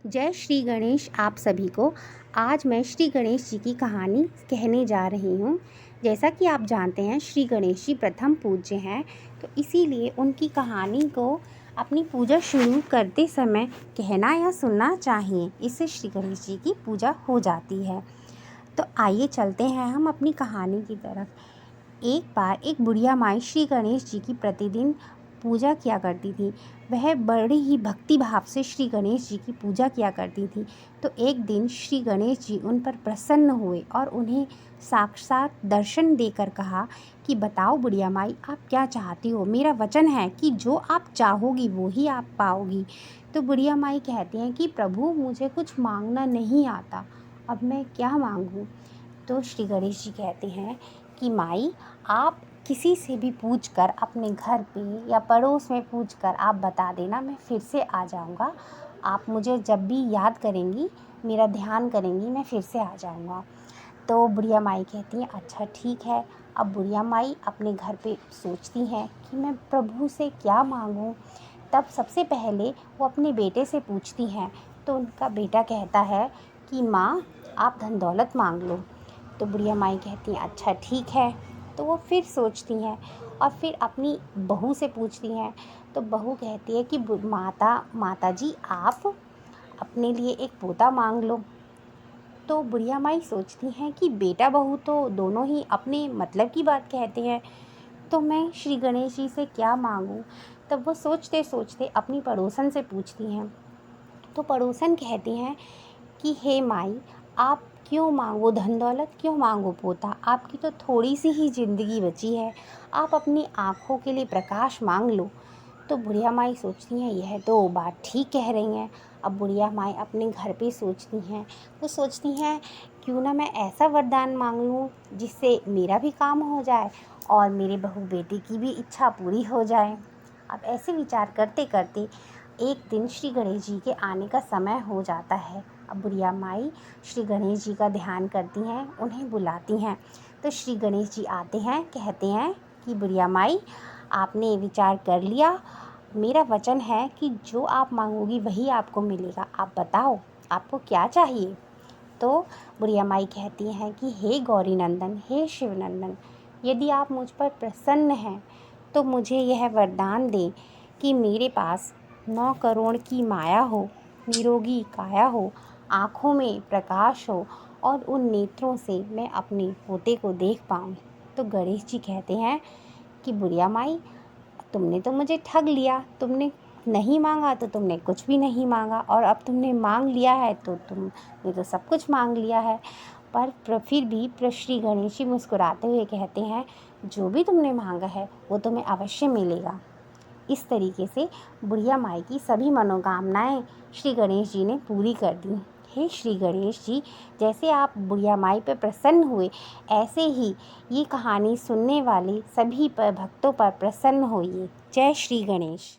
जय श्री गणेश आप सभी को। आज मैं श्री गणेश जी की कहानी कहने जा रही हूँ। जैसा कि आप जानते हैं श्री गणेश जी प्रथम पूज्य हैं, तो इसीलिए उनकी कहानी को अपनी पूजा शुरू करते समय कहना या सुनना चाहिए। इससे श्री गणेश जी की पूजा हो जाती है। तो आइए चलते हैं हम अपनी कहानी की तरफ। एक बार एक बुढ़िया माई श्री गणेश जी की प्रतिदिन पूजा किया करती थी। वह बड़ी ही भक्ति भाव से श्री गणेश जी की पूजा किया करती थी। तो एक दिन श्री गणेश जी उन पर प्रसन्न हुए और उन्हें साक्षात दर्शन देकर कहा कि बताओ बुढ़िया माई, आप क्या चाहती हो? मेरा वचन है कि जो आप चाहोगी वो ही आप पाओगी। तो बुढ़िया माई कहती हैं कि प्रभु, मुझे कुछ मांगना नहीं आता, अब मैं क्या मांगूं? तो श्री गणेश जी कहते हैं कि माई, आप किसी से भी पूछ कर, अपने घर पे या पड़ोस में पूछ कर आप बता देना, मैं फिर से आ जाऊंगा। आप मुझे जब भी याद करेंगी, मेरा ध्यान करेंगी, मैं फिर से आ जाऊंगा। तो बुढ़िया माई कहती हैं अच्छा ठीक है। अब बुढ़िया माई अपने घर पे सोचती हैं कि मैं प्रभु से क्या मांगूं। तब सबसे पहले वो अपने बेटे से पूछती हैं। तो उनका बेटा कहता है कि माँ, आप धन दौलत मांग लो। तो बुढ़िया माई कहती हैं अच्छा ठीक है। तो वो फिर सोचती हैं और फिर अपनी बहू से पूछती हैं। तो बहू कहती है कि माता जी, आप अपने लिए एक पोता मांग लो। तो बुढ़िया माई सोचती हैं कि बेटा बहू तो दोनों ही अपने मतलब की बात कहते हैं, तो मैं श्री गणेश जी से क्या मांगूं। तब वो सोचते सोचते अपनी पड़ोसन से पूछती हैं। तो पड़ोसन कहती हैं कि हे माई, आप क्यों मांगो धन दौलत, क्यों मांगो पोता? आपकी तो थोड़ी सी ही ज़िंदगी बची है, आप अपनी आँखों के लिए प्रकाश मांग लो। तो बुढ़िया माई सोचती हैं यह तो बात ठीक कह रही हैं। अब बुढ़िया माई अपने घर पे सोचती हैं। वो सोचती हैं क्यों ना मैं ऐसा वरदान मांग लूँ जिससे मेरा भी काम हो जाए और मेरे बहू बेटे की भी इच्छा पूरी हो जाए। अब ऐसे विचार करते करते एक दिन श्री गणेश जी के आने का समय हो जाता है। अब बुढ़िया माई श्री गणेश जी का ध्यान करती हैं, उन्हें बुलाती हैं। तो श्री गणेश जी आते हैं, कहते हैं कि बुढ़िया माई, आपने विचार कर लिया, मेरा वचन है कि जो आप मांगोगी वही आपको मिलेगा। आप बताओ आपको क्या चाहिए? तो बुढ़िया माई कहती हैं कि हे गौरी नंदन, हे शिवनंदन, यदि आप मुझ पर प्रसन्न हैं तो मुझे यह वरदान दें कि मेरे पास 9 करोड़ की माया हो, निरोगी काया हो, आँखों में प्रकाश हो और उन नेत्रों से मैं अपने पोते को देख पाऊँ। तो गणेश जी कहते हैं कि बुढ़िया माई, तुमने तो मुझे ठग लिया, तुमने नहीं मांगा तो तुमने कुछ भी नहीं मांगा, और अब तुमने मांग लिया है तो तुमने तो सब कुछ मांग लिया है। पर फिर भी श्री गणेश जी मुस्कुराते हुए कहते हैं जो भी तुमने मांगा है वो तुम्हें अवश्य मिलेगा। इस तरीके से बुढ़िया माई की सभी मनोकामनाएं श्री गणेश जी ने पूरी कर दी। हे श्री गणेश जी, जैसे आप बुढ़िया माई पर प्रसन्न हुए, ऐसे ही ये कहानी सुनने वाले सभी पर भक्तों पर प्रसन्न होइए। जय श्री गणेश।